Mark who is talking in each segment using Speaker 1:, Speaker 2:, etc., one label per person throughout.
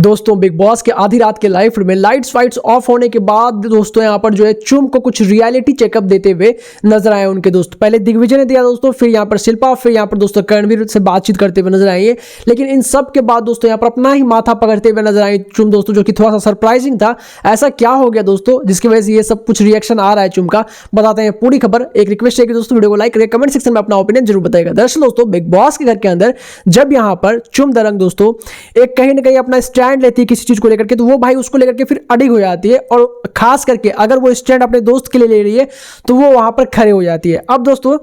Speaker 1: दोस्तों big boss के आधी रात के लाइव में लाइट्स वाइट्स ऑफ होने के बाद दोस्तों यहाँ पर जो है चुम को कुछ रियलिटी चेकअप देते हुए नजर आए उनके दोस्त। पहले दिग्विजय ने दिया दोस्तों, फिर यहाँ पर शिल्पा, फिर यहाँ पर दोस्तों करणवीर से बातचीत करते हुए नजर आई है। लेकिन इन सब के बाद दोस्तों यहाँ पर अपना ही माथा पकड़ते हुए नजर आई चुम दोस्तों, जो कि थोड़ा सा सरप्राइजिंग था। ऐसा क्या हो गया दोस्तों जिसकी वजह से ये सब कुछ रिएक्शन आ रहा है चुम का, बताते हैं पूरी खबर। एक रिक्वेस्ट है कि दोस्तों वीडियो को लाइक करके कमेंट सेक्शन में अपना ओपिनियन जरूर बताएगा। दरअसल दोस्तों बिग बॉस के घर के अंदर जब यहाँ पर चुम दरंग दोस्तों एक कहीं ना कहीं अपना स्टैंड लेती है किसी चीज को लेकर के, तो वो भाई उसको लेकर के फिर अड़ी हो जाती है। और खास करके अगर वो स्टैंड अपने दोस्त के लिए ले रही है तो वो वहां पर खड़े हो जाती है। अब दोस्तों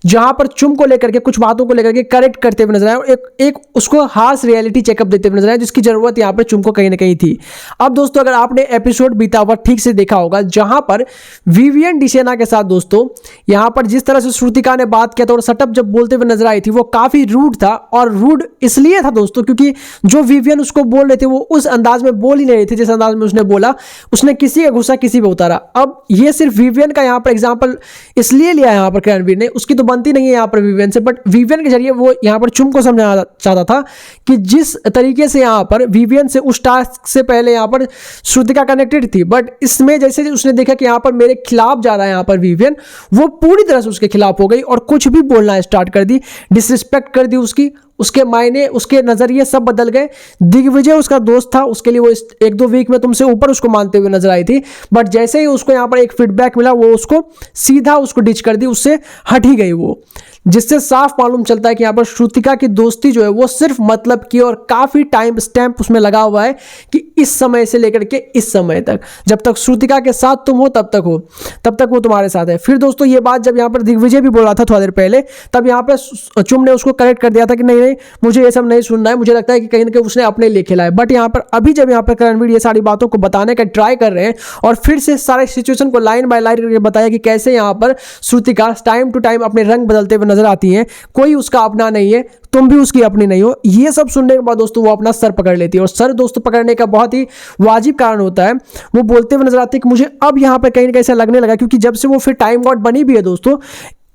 Speaker 1: जहां पर चुम को लेकर के कुछ बातों को लेकर के करेक्ट करते हुए नजर आए और एक उसको हार्श रियलिटी चेकअप देते हुए नजर आए, जिसकी जरूरत यहां पर चुम को कहीं ना कहीं थी। अब दोस्तों अगर आपने एपिसोड बीता हुआ ठीक से देखा होगा, जहां पर विवियन डिसेना के साथ दोस्तों यहां पर जिस तरह से श्रुतिका ने बात किया था और सेटअप जब बोलते हुए नजर आई थी, वो काफी रूड था। और रूड इसलिए था दोस्तों क्योंकि जो विवियन उसको बोल रहे थे वो उस अंदाज में बोल ही नहीं रहे थे जिस अंदाज में उसने बोला। उसने किसी का गुस्सा किसी पे उतारा। अब ये सिर्फ विवियन का यहाँ पर एग्जांपल इसलिए लिया यहाँ पर करणवीर ने, उसकी तो बनती नहीं है यहाँ पर विवियन से, बट विवियन के जरिए वो यहाँ पर चुम को समझाना चाहता था कि जिस तरीके से यहाँ पर विवियन से उस टास्क से पहले यहाँ पर श्रुतिका कनेक्टेड थी, बट इसमें जैसे उसने देखा कि यहाँ पर मेरे खिलाफ जा रहा है यहाँ पर विवियन, वो पूरी तरह से उसके खिलाफ हो गई और कुछ भी बोलना स्टार्ट कर दी, डिसरिस्पेक्ट कर दी उसकी, उसके मायने उसके नजरिए सब बदल गए। दिग्विजय उसका दोस्त था, उसके लिए वो एक दो वीक में तुमसे ऊपर उसको मानते हुए नजर आई थी, बट जैसे ही उसको यहाँ पर एक फीडबैक मिला वो उसको सीधा उसको डिच कर दी, उससे हट ही गई वो। जिससे साफ मालूम चलता है कि यहाँ पर श्रुतिका की दोस्ती जो है वो सिर्फ मतलब की, और काफी टाइम स्टैंप उसमें लगा हुआ है कि इस समय से लेकर के इस समय तक, जब तक श्रुतिका के साथ तुम हो तब तक वो तुम्हारे साथ है। फिर दोस्तों ये बात जब यहाँ पर दिग्विजय भी बोल रहा था थोड़ा देर पहले, तब यहाँ पर चुम ने उसको करेक्ट कर दिया था कि नहीं मुझे ये सब नहीं सुनना है, मुझे लगता है कि कहीं ना कहीं उसने अपने लिए खेला है। बट यहाँ पर अभी जब यहाँ पर करणवीर ये सारी बातों को बताने का ट्राई कर रहे हैं और फिर से सारे सिचुएशन को लाइन बाय लाइन करके बताया कि कैसे यहाँ पर श्रुतिका टाइम टू टाइम अपने रंग बदलते हुए नजर आती है, कोई उसका अपना नहीं है, तुम भी उसकी अपनी नहीं हो। ये सब सुनने के बाद दोस्तों वो अपना सर पकड़ लेती है, और सर दोस्तों पकड़ने का बहुत ही वाजिब कारण होता है। वो बोलते हुए नजर आती है कि मुझे अब यहाँ पर कहीं ना कहीं ऐसा लगने लगा, क्योंकि जब से वो फिर टाइम गॉड बनी भी है दोस्तों,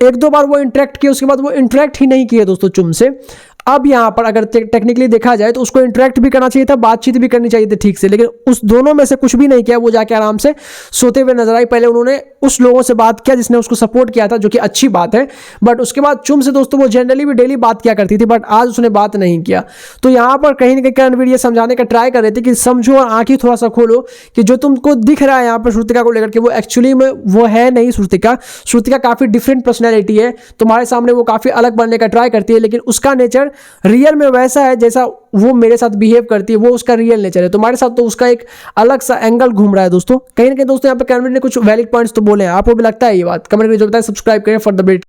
Speaker 1: एक दो बार वो इंटरेक्ट किया, उसके बाद वो इंटरेक्ट ही नहीं किया दोस्तों चुम से। अब यहाँ पर अगर टेक्निकली देखा जाए तो उसको इंटरेक्ट भी करना चाहिए था, बातचीत भी करनी चाहिए थी ठीक से, लेकिन उस दोनों में से कुछ भी नहीं किया। वो जाके आराम से सोते हुए नजर आई। पहले उन्होंने उस लोगों से बात किया जिसने उसको सपोर्ट किया था, जो कि अच्छी बात है, बट उसके बाद चुम से दोस्तों वो जनरली भी डेली बात किया करती थी, बट आज उसने बात नहीं किया। तो यहाँ पर कहीं ना कहीं करणवीर ये समझाने का ट्राई कर रहे थे कि समझो और आंखें थोड़ा सा खोलो कि जो तुमको दिख रहा है यहाँ पर श्रुतिका को लेकर के, वो एक्चुअली में वो है नहीं श्रुतिका। श्रुतिका काफी डिफरेंट पर्सनैलिटी है, तुम्हारे सामने वो काफी अलग बनने का ट्राई करती है, लेकिन उसका नेचर रियल में वैसा है जैसा वो मेरे साथ बिहेव करती है, वो उसका रियल नेचर है। तुम्हारे साथ तो उसका एक अलग सा एंगल घूम रहा है दोस्तों। कहीं ना कहीं दोस्तों यहाँ पे करणवीर ने कुछ वैलिड पॉइंट्स तो बोले हैं, आपको भी लगता है ये बात? कमेंट करके जो बताएं, सब्सक्राइब करें फॉर द अपडेट।